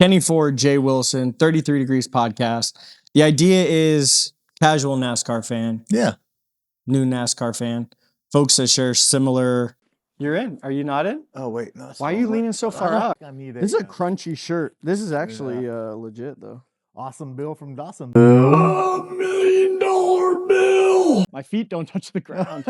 Kenny Ford, Jay Wilson, 33 Degrees podcast. The idea is casual NASCAR fan, Yeah. new NASCAR fan, folks that share similar. You're in. Are you not in? Oh, wait. No, Why are you leaning so far out? I need This is a crunchy shirt. This is actually legit, though. Awesome Bill from Dawson. $1 million bill. My feet don't touch the ground.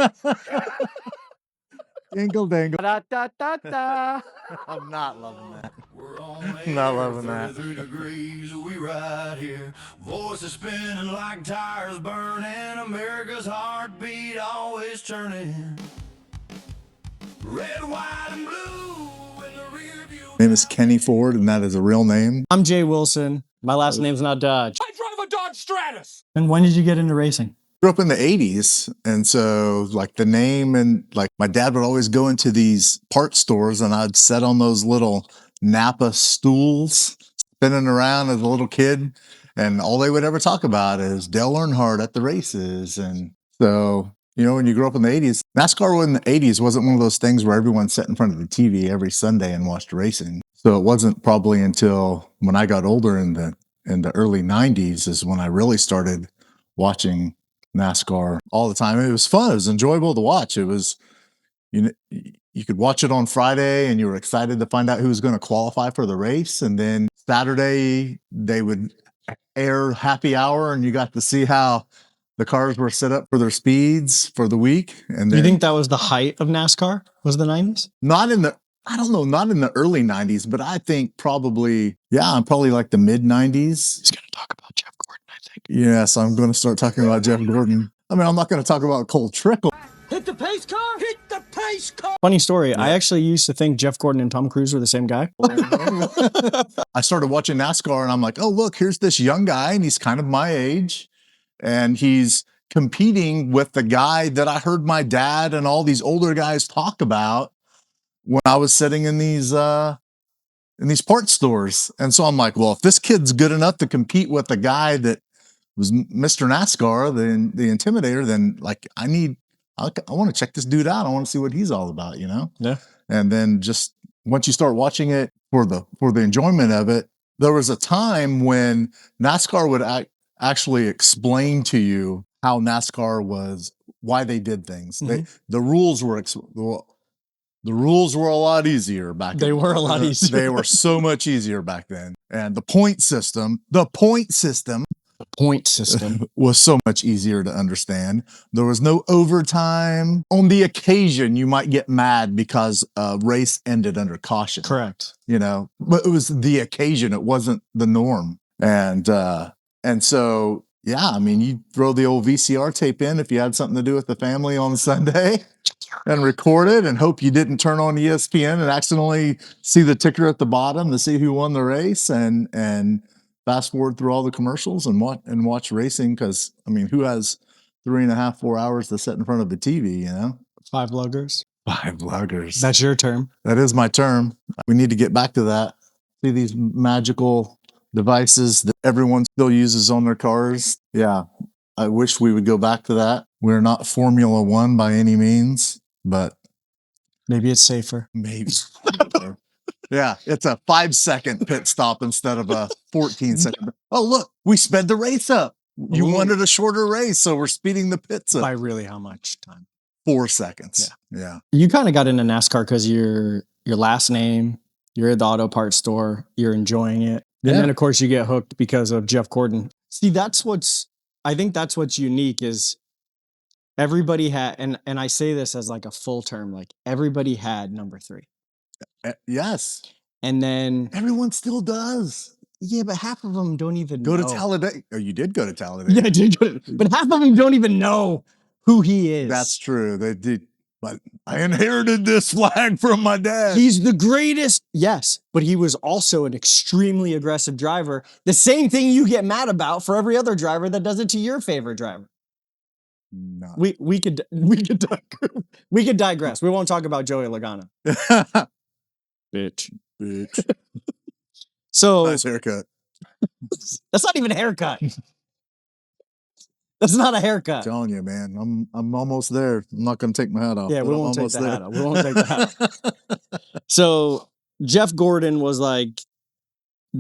Dingle dangle. Da, da, da, da. I'm not loving that. We're on Not air, loving that. 33 degrees, we right here. Voices spinning like tires burning. America's heartbeat always turning. Red, white, and blue in the rear view. My name is Kenny Ford, and that is a real name. I'm Jay Wilson. My last name's not Dodge. I drive a Dodge Stratus. And when did you get into racing? Grew up in the 80s, and so like the name and like my dad would always go into these part stores, and I'd sit on those little Napa stools spinning around as a little kid, and all they would ever talk about is Dale Earnhardt at the races. And so, you know, when you grew up in the 80s, NASCAR in the 80s wasn't one of those things where everyone sat in front of the TV every Sunday and watched racing. So it wasn't probably until when I got older in the early 90s is when I really started watching NASCAR all the time. It was fun. It was enjoyable to watch. It was, you know, you could watch it on Friday and you were excited to find out who was going to qualify for the race. And then Saturday they would air happy hour and you got to see how the cars were set up for their speeds for the week. And Do then you think that was the height of NASCAR? Was the 90s? not in the, I don't know, not in the early 90s, but I think probably, probably like the mid 90s. He's going to talk about Jeff Gordon, I think. Yes, I'm going to start talking about Jeff Gordon. I mean, I'm not going to talk about Cole Trickle. Hit the pace car! Hit the pace car! Funny story. I actually used to think Jeff Gordon and Tom Cruise were the same guy. I started watching NASCAR and I'm like, oh, look, here's this young guy and he's kind of my age and he's competing with the guy that I heard my dad and all these older guys talk about when I was sitting in these parts stores. And so I'm like, well, if this kid's good enough to compete with the guy that was Mr. NASCAR, the Intimidator, then like I want to check this dude out. I want to see what he's all about, you know? Yeah. And then just once you start watching it for the enjoyment of it, there was a time when NASCAR would actually explain to you how NASCAR was, why they did things. The rules were the rules were a lot easier back then. They were a lot easier. They were so much easier back then. And the point system was so much easier to understand. There was no overtime. On the occasion, you might get mad because a race ended under caution. Correct. You know, but it was the occasion. It wasn't the norm. And so, yeah, I mean, you throw the old VCR tape in if you had something to do with the family on Sunday and record it and hope you didn't turn on ESPN and accidentally see the ticker at the bottom to see who won the race and fast forward through all the commercials and watch racing. Cause I mean, who has 3.5, 4 hours to sit in front of the TV, you know? 5 luggers. 5 luggers. That's your term. That is my term. We need to get back to that. See these magical devices that everyone still uses on their cars. Yeah. I wish we would go back to that. We're not Formula One by any means, but Maybe it's safer. maybe. Yeah, it's a 5-second pit stop instead of a 14-second. Oh, look, we sped the race up. You wanted a shorter race, so we're speeding the pits up. By really how much time? 4 seconds. Yeah. You kind of got into NASCAR because your last name, you're at the auto parts store, you're enjoying it. And then, of course, you get hooked because of Jeff Gordon. See, I think that's what's unique is everybody had, and I say this as like a full term, like everybody had number 3. Yes. And then Everyone still does. yeah, but half of them don't even Go know. to Talladega. Oh, you did go to Talladega. Yeah, I did go to, but half of them don't even know who he is. That's true. They did. But I inherited this flag from my dad. He's the greatest. Yes, but he was also an extremely aggressive driver. The same thing you get mad about for every other driver that does it to your favorite driver. No. We could digress. We won't talk about Joey Logano. Bitch. So Nice haircut. that's not even a haircut. That's not a haircut. I'm telling you, man. I'm almost there. I'm not going to take my hat off. Yeah, we but I'm won't take almost the there. hat off. We won't take the hat off. So Jeff Gordon was like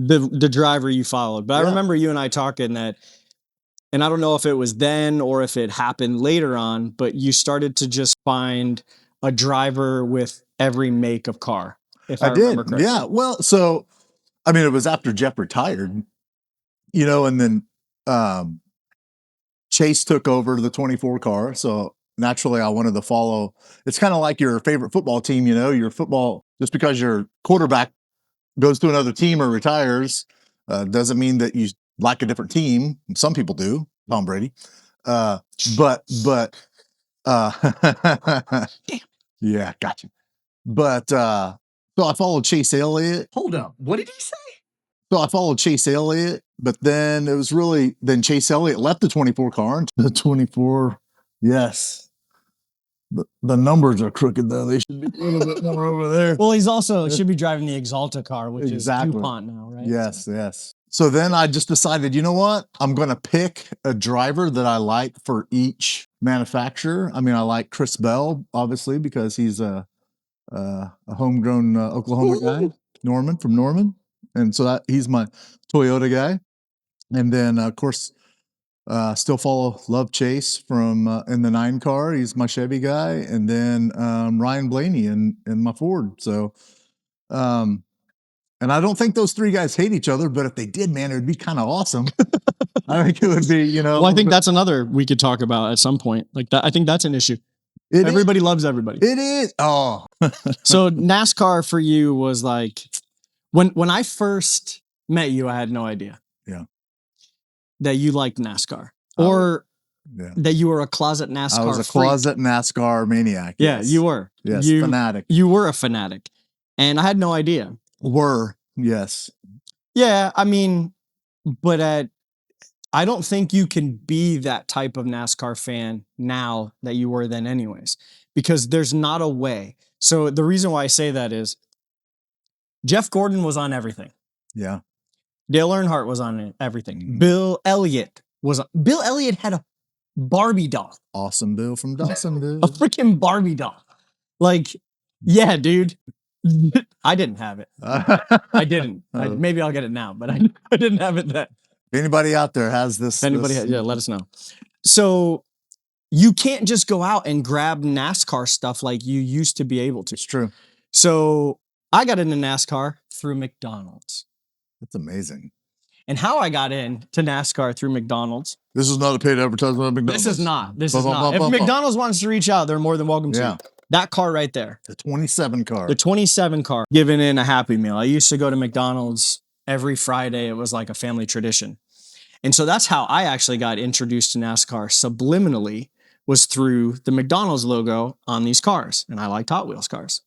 the driver you followed. But I remember you and I talking that, and I don't know if it was then or if it happened later on, but you started to just find a driver with every make of car. If I remember correctly. Yeah. Well, so I mean, it was after Jeff retired, and then Chase took over the 24 car. So naturally, I wanted to follow. It's kind of like your favorite football team, your football, just because your quarterback goes to another team or retires, doesn't mean that you like a different team. Some people do, Tom Brady. But yeah, gotcha. But so I followed Chase Elliott. Hold up. What did he say? So I followed Chase Elliott, but then then Chase Elliott left the 24 car into the 24. Yes. The numbers are crooked though. They should be a little bit more over there. Well, he's also should be driving the Exalta car, which is DuPont now, right? Yes, yes. So then I just decided, you know what? I'm going to pick a driver that I like for each manufacturer. I mean, I like Chris Bell, obviously, because he's a homegrown Oklahoma guy, from Norman. And so he's my Toyota guy. And then, of course, still love Chase from in the 9 car. He's my Chevy guy. And then Ryan Blaney in my Ford. So, and I don't think those 3 guys hate each other, but if they did, man, it would be kind of awesome. I think it would be, Well, I think that's another we could talk about at some point. Like that, I think that's an issue. Everybody loves everybody. It is. Oh. So NASCAR for you was like, when I first met you, I had no idea. Yeah. That you liked NASCAR. Or that you were a closet NASCAR I was a closet NASCAR maniac. Yeah, you were. Yes, fanatic. You were a fanatic. And I had no idea. Yes. Yeah, I mean, but I don't think you can be that type of NASCAR fan now that you were then anyways, because there's not a way. So the reason why I say that is Jeff Gordon was on everything. Yeah. Dale Earnhardt was on everything. Mm-hmm. Bill Elliott had a Barbie doll. Awesome Bill from Dawsonville. A freaking Barbie doll. Like, yeah, dude. I didn't have it. I didn't. Maybe I'll get it now, but I didn't have it then. If anybody out there has this. If anybody let us know. So you can't just go out and grab NASCAR stuff like you used to be able to. It's true. So I got into NASCAR through McDonald's. That's amazing. And how I got into NASCAR through McDonald's. This is not a paid advertisement of McDonald's. This is not. If McDonald's wants to reach out, they're more than welcome to. Yeah. That car right there. The 27 car. The 27 car. Giving in a Happy Meal. I used to go to McDonald's every Friday. It was like a family tradition. And so that's how I actually got introduced to NASCAR subliminally, was through the McDonald's logo on these cars. And I liked Hot Wheels cars.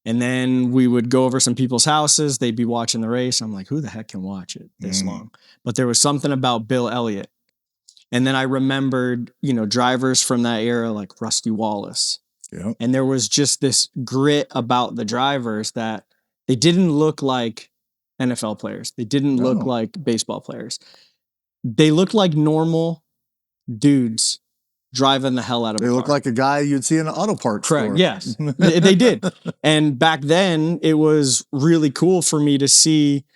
And then we would go over some people's houses. They'd be watching the race. I'm like, who the heck can watch it this long? But there was something about Bill Elliott. And then I remembered, drivers from that era like Rusty Wallace. Yep. And there was just this grit about the drivers that they didn't look like NFL players. They didn't look like baseball players. They looked like normal dudes driving the hell out of a car. They look like a guy you'd see in an auto parts store. Correct, yes. They did. And back then, it was really cool for me to see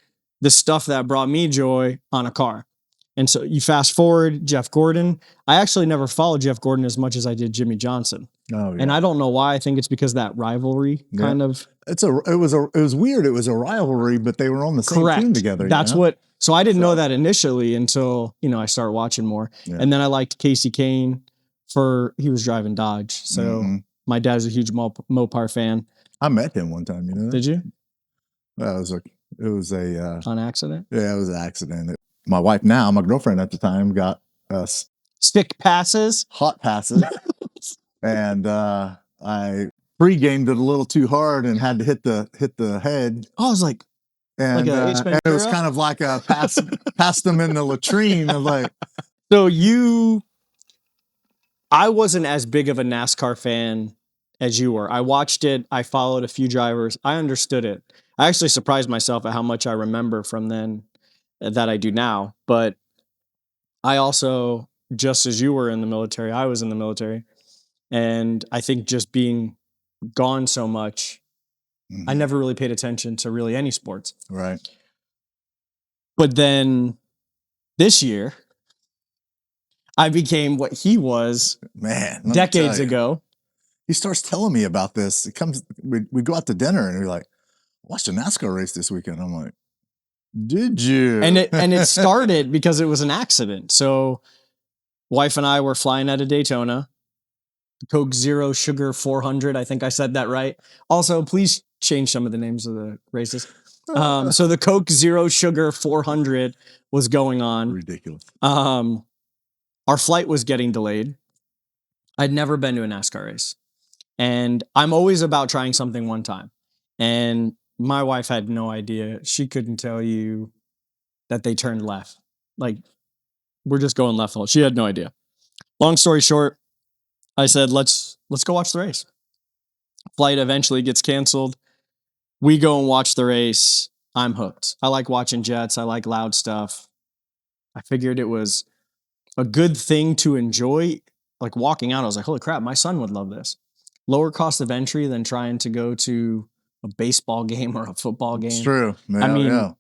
the stuff that brought me joy on a car. And so you fast forward, Jeff Gordon. I actually never followed Jeff Gordon as much as I did Jimmy Johnson. Oh, yeah. And I don't know why. I think it's because that rivalry kind of. It was weird. It was a rivalry, but they were on the same team together. That's what. So I didn't know that initially until I started watching more, and then I liked Casey Kane he was driving Dodge. So my dad's a huge Mopar fan. I met him one time. You know that? Did you? Well, it was a on accident. Yeah, it was an accident. My wife now, my girlfriend at the time, got us stick passes, hot passes, and I pre-gamed it a little too hard and had to hit the head. Oh, I was like, and, and it was kind of like a pass them in the latrine of like. So I wasn't as big of a NASCAR fan as you were. I watched it. I followed a few drivers. I understood it. I actually surprised myself at how much I remember from then that I do now. But I also, just as you were in the military, I was in the military. And I think just being gone so much, I never really paid attention to really any sports. Right. But then this year, I became what he was Man, let me decades tell you. ago. He starts telling me about this. It comes, we go out to dinner and we're like, watched a NASCAR race this weekend. I'm like, did you? And it started because it was an accident. So wife and I were flying out of Daytona. Coke Zero Sugar 400. I think I said that right. Also, please change some of the names of the races. So the Coke Zero Sugar 400 was going on. Ridiculous. Our flight was getting delayed. I'd never been to a NASCAR race. And I'm always about trying something one time. And my wife had no idea. She couldn't tell you that they turned left. Like, we're just going left. She had no idea. Long story short, I said, let's go watch the race. Flight eventually gets canceled. We go and watch the race. I'm hooked. I like watching jets. I like loud stuff. I figured it was a good thing to enjoy. Like walking out, I was like, holy crap, my son would love this. Lower cost of entry than trying to go to a baseball game or a football game. It's true. Yeah, I mean, yeah.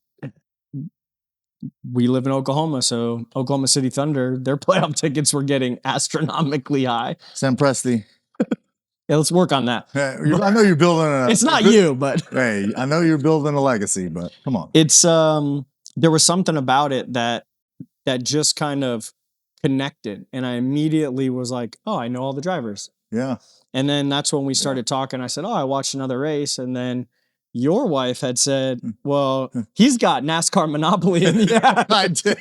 we live in Oklahoma, so Oklahoma City Thunder, their playoff tickets were getting astronomically high. Sam Presti. Yeah, let's work on that. I know you're building a. It's not you, but Hey, I know you're building a legacy, but come on. it's there was something about it that just kind of connected, and I immediately was like, oh, I know all the drivers. Yeah. And then that's when we started talking. I said, oh, I watched another race, and then your wife had said, well, he's got NASCAR Monopoly in the app. I did.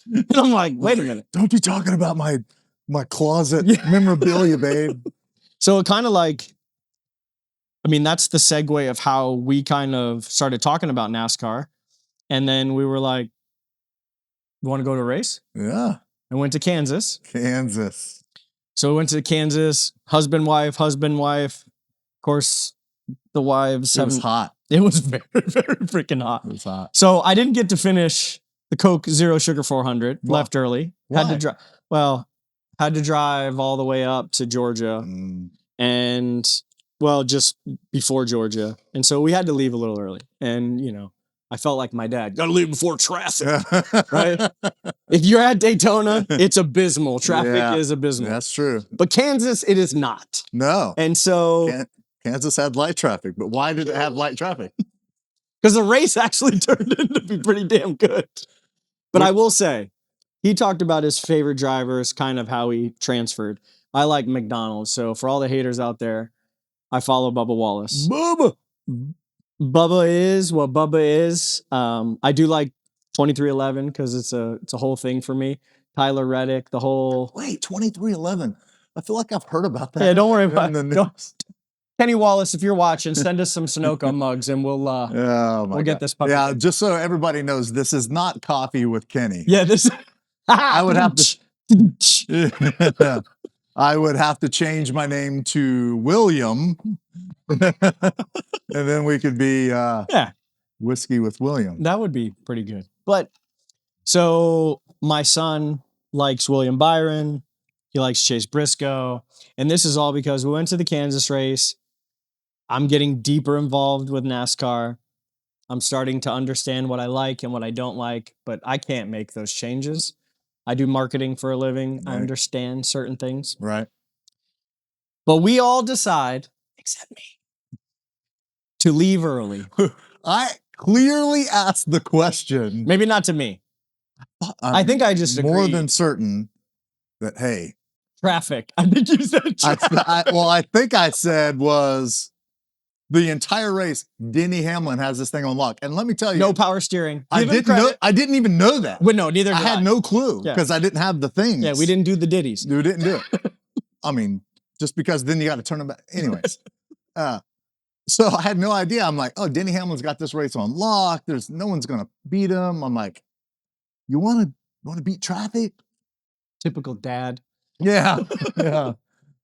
And I'm like, wait a minute. Don't be talking about my closet memorabilia, babe. So it kind of like, I mean, that's the segue of how we kind of started talking about NASCAR. And then we were like, you want to go to a race? Yeah. I went to Kansas. Kansas. So we went to Kansas, husband, wife. Of course, the wives. It was hot. It was very, very freaking hot. It was hot. So I didn't get to finish the Coke Zero Sugar 400. Why? Left early. Why? Had to drive all the way up to Georgia. And just before Georgia. And so we had to leave a little early. And, I felt like my dad, gotta leave before traffic, right? If you're at Daytona, it's abysmal. Traffic is abysmal. That's true. But Kansas, it is not. No. And so... Kansas had light traffic, but why did it have light traffic? Because the race actually turned into be pretty damn good. But I will say, he talked about his favorite drivers, kind of how he transferred. I like McDonald's. So for all the haters out there, I follow Bubba Wallace. Bubba is what Bubba is. I do like 2311 because it's a whole thing for me. Tyler Reddick, the whole... Wait, 2311. I feel like I've heard about that. Yeah, don't worry about it. Kenny Wallace, if you're watching, send us some Sunoco mugs and we'll get this puppy. Yeah, just so everybody knows, this is not coffee with Kenny. Yeah, this... I would have to... I would have to change my name to William. And then we could be Whiskey with William. That would be pretty good. But so my son likes William Byron. He likes Chase Briscoe. And this is all because we went to the Kansas race. I'm getting deeper involved with NASCAR. I'm starting to understand what I like and what I don't like, but I can't make those changes. I do marketing for a living. Right. I understand certain things. Right. But we all decide, except me, to leave early. I clearly asked the question. Maybe not to me. I think I just more agreed. Than certain that, hey. Traffic. I think you said traffic. I think I said was the entire race, Denny Hamlin has this thing on lock. And let me tell you. No power steering. I didn't even know that. Well, no, neither did I. Had no clue because I didn't have the things. Yeah, we didn't do the ditties. We didn't do it. I mean, just because then you got to turn them back. Anyways. So I had no idea. I'm like, oh, Denny Hamlin's got this race on lock. There's no one's going to beat him. I'm like, you want to beat traffic? Typical dad. Yeah. Yeah.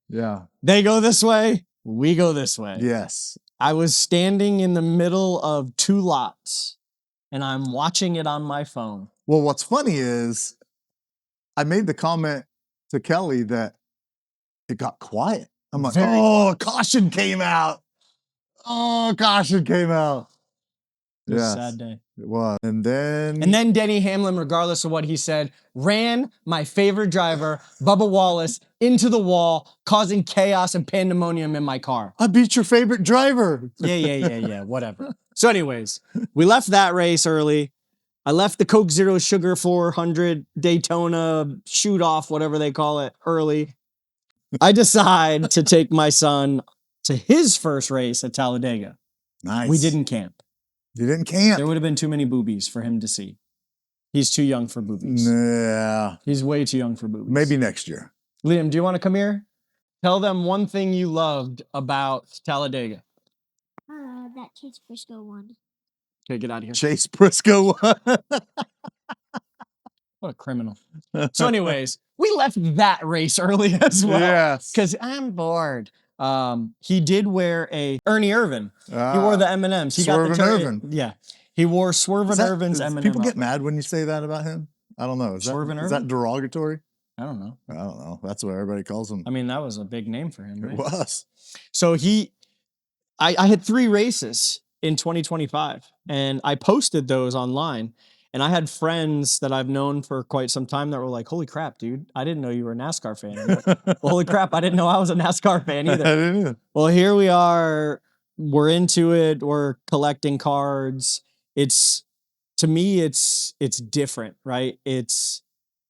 Yeah. They go this way. We go this way. Yes. I was standing in the middle of two lots and I'm watching it on my phone. Well, what's funny is I made the comment to Kelly that it got quiet. I'm like, caution came out. Oh, caution came out. It was a sad day. It was. And then Denny Hamlin, regardless of what he said, ran my favorite driver, Bubba Wallace, into the wall, causing chaos and pandemonium in my car. I beat your favorite driver. Yeah, whatever. So anyways, we left that race early. I left the Coke Zero Sugar 400 Daytona shoot off, whatever they call it, early. I decide to take my son to his first race at Talladega. Nice. We didn't camp. You didn't camp. There would have been too many boobies for him to see. He's too young for boobies. Yeah. He's way too young for boobies. Maybe next year. Liam, do you want to come here? Tell them one thing you loved about Talladega. That Chase Briscoe one. Okay, get out of here. Chase Briscoe. What a criminal. So anyways, we left that race early as well. Yes. Because I'm bored. He did wear a Ernie Irvan. He wore the M&Ms. He got the Irvin. Yeah. He wore Swervin' Irvin's M&M. People get mad when you say that about him? I don't know. Is that derogatory? I don't know. I don't know. That's what everybody calls him. I mean, that was a big name for him, right? It was. So I had 3 races in 2025, and I posted those online. And I had friends that I've known for quite some time that were like, holy crap, dude, I didn't know you were a NASCAR fan. Like, well, holy crap, I didn't know I was a NASCAR fan either. I didn't either. Well, here we are. We're into it. We're collecting cards. To me, it's different, right?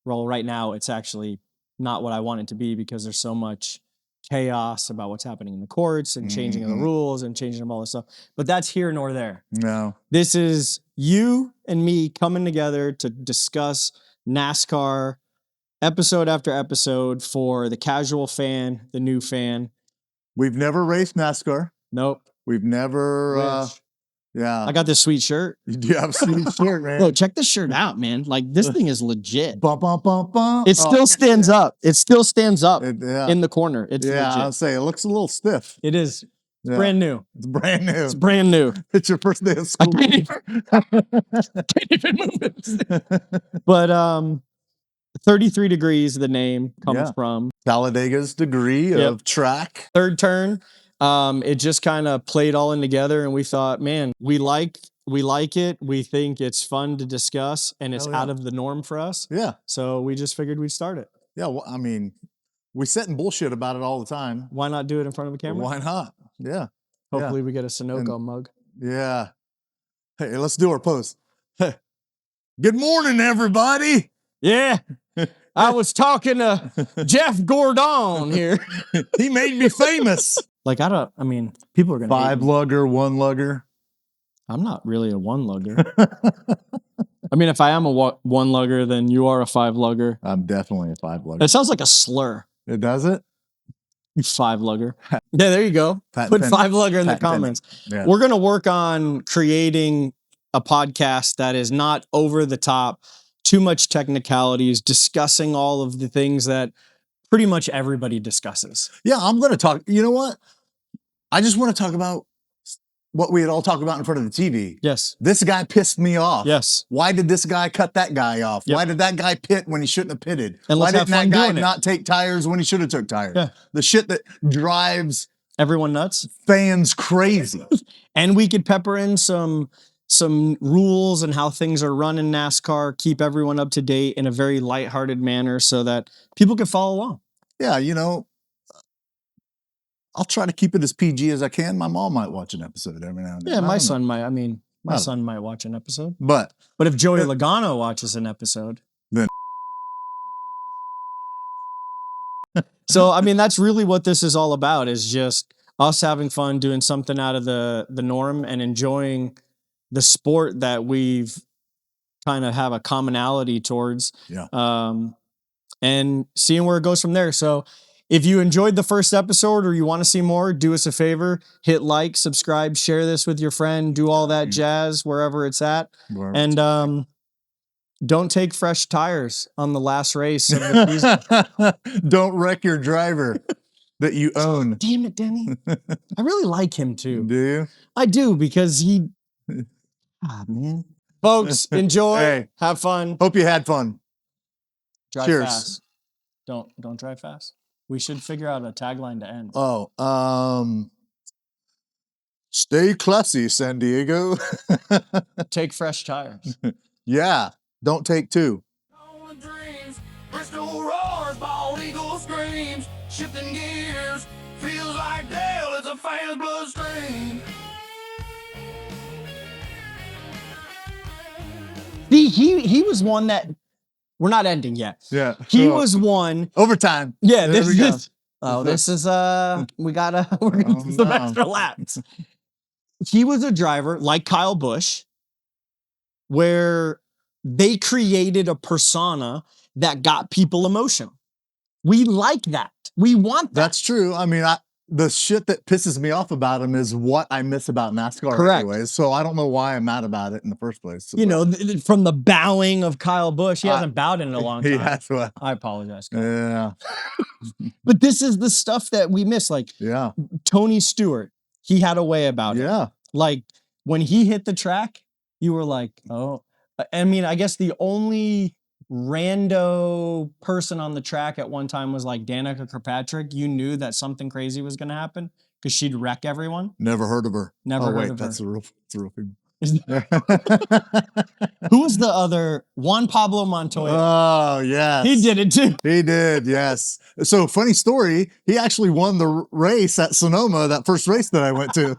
Right now, it's actually not what I want it to be because there's so much chaos about what's happening in the courts and changing of the rules and changing of all this stuff. But that's here nor there. No. This is you and me coming together to discuss NASCAR episode after episode for the casual fan, the new fan. We've never raced NASCAR. Nope. We've never. Yeah. I got this sweet shirt. You do have a sweet shirt, man. Bro, check this shirt out, man. Like, this thing is legit. Bum, bum, bum, bum. It still stands up. It still stands up yeah. in the corner. It's legit. I'll say it looks a little stiff. It is. It's brand new. It's brand new. It's brand new. It's your first day of school. Can't even move it. But 33 degrees, the name comes from Talladega's degree of track. Third turn. It just kind of played all in together, and we thought, man, we like it. We think it's fun to discuss, and it's out of the norm for us. Yeah. So we just figured we'd start it. Yeah. Well, I mean, we sit and bullshit about it all the time. Why not do it in front of a camera? Why not? Yeah. Hopefully we get a Sunoco mug. Yeah. Hey, let's do our pose. Good morning, everybody. Yeah. I was talking to Jeff Gordon here. He made me famous. Like, people are going to 5-lugger, 1-lugger. I'm not really a 1-lugger. I mean, if I am a 1-lugger, then you are a 5-lugger. I'm definitely a 5-lugger. It sounds like a slur. It does it? You 5-lugger. Yeah, there you go. Put 5-lugger in the comments. Yeah. We're going to work on creating a podcast that is not over the top, too much technicalities, discussing all of the things that pretty much everybody discusses. Yeah, I'm going to talk. You know what? I just want to talk about what we had all talked about in front of the TV. Yes. This guy pissed me off. Yes. Why did this guy cut that guy off? Yep. Why did that guy pit when he shouldn't have pitted? And why didn't that guy doing not take tires when he should have took tires? Yeah. The shit that drives everyone nuts. Fans crazy. And we could pepper in some rules and how things are run in NASCAR, keep everyone up to date in a very lighthearted manner so that people can follow along. Yeah, you know, I'll try to keep it as PG as I can. My mom might watch an episode every now and then. Yeah, my son might. I mean, my son might watch an episode. But if Joey Logano watches an episode, then. So, I mean, that's really what this is all about, is just us having fun, doing something out of the norm and enjoying the sport that we've kind of have a commonality towards. Yeah. And seeing where it goes from there. So if you enjoyed the first episode or you want to see more, do us a favor, hit like, subscribe, share this with your friend, do all that jazz wherever it's at. And don't take fresh tires on the last race of the season. Don't wreck your driver that you own. Damn it, Denny. I really like him too. Do you? I do, because man. Folks, enjoy. Hey, have fun. Hope you had fun. Drive Cheers. fast. Don't drive fast. We should figure out a tagline to end. Oh, Stay classy, San Diego. Take fresh tires. Yeah, don't take two. Going dreams, Bristol roars, bald eagle screams, shifting gears, feels like Dale, it's a fan's bloodstream. See, he was one that we're not ending yet. Yeah. He was one. Overtime. Yeah, There this we go. is. Oh, this is we're gonna do some no. extra laps. He was a driver like Kyle Busch, where they created a persona that got people emotional. We like that. We want that. That's true. I mean, the shit that pisses me off about him is what I miss about NASCAR Correct. anyways. So I don't know why I'm mad about it in the first place. You know, from the bowing of Kyle Busch, he hasn't bowed in a long time. He has. Well, I apologize, Kyle. yeah. But this is the stuff that we miss. Like Yeah. Tony Stewart, he had a way about it. Yeah. Like when he hit the track, you were like, oh. I mean, I guess the only rando person on the track at one time was like Danica Kirkpatrick. You knew that something crazy was going to happen because she'd wreck everyone. Never heard of her. Never heard of that's her. It's a real thing. Who was the other? Juan Pablo Montoya. Oh, yes. He did it too. He did, yes. So, funny story, he actually won the race at Sonoma, that first race that I went to.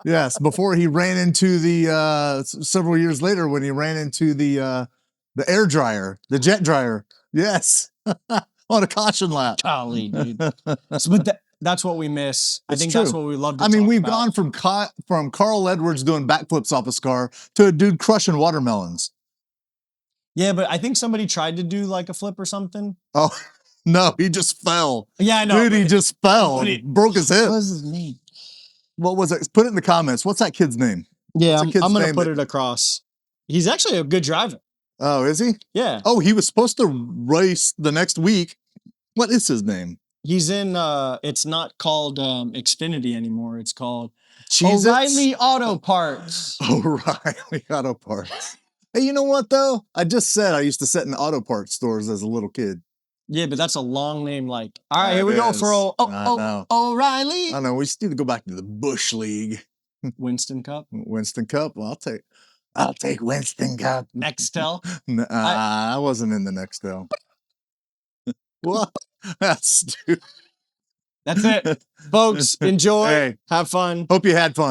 Yes, before he ran into the, several years later when he ran into the air dryer, the jet dryer. Yes, on a caution lap. Golly, dude. But that's what we miss. I It's think true. that's what we love to I mean, talk we've about. gone from Carl Edwards doing backflips off his car to a dude crushing watermelons. Yeah, but I think somebody tried to do like a flip or something. Oh, no, he just fell. Yeah, I know. Dude, he just fell and broke his hip. What was his name? What was it? Put it in the comments. What's that kid's name? Yeah, What's the kid's I'm going to name put that- it across. He's actually a good driver. Oh, is he? Yeah. Oh, he was supposed to race the next week. What is his name? He's in, it's not called Xfinity anymore. It's called Cheez-Its? O'Reilly Auto Parts. O'Reilly Auto Parts. Hey, you know what, though? I just said I used to sit in auto parts stores as a little kid. Yeah, but that's a long name. Like, all right, here It we go is. for I know. O'Reilly. I know. We still need to go back to the Bush League. Winston Cup. Winston Cup. Well, I'll take Winston Cup. Nextel. I wasn't in the Nextel. What? That's stupid. That's it. Folks, enjoy. Hey. Have fun. Hope you had fun.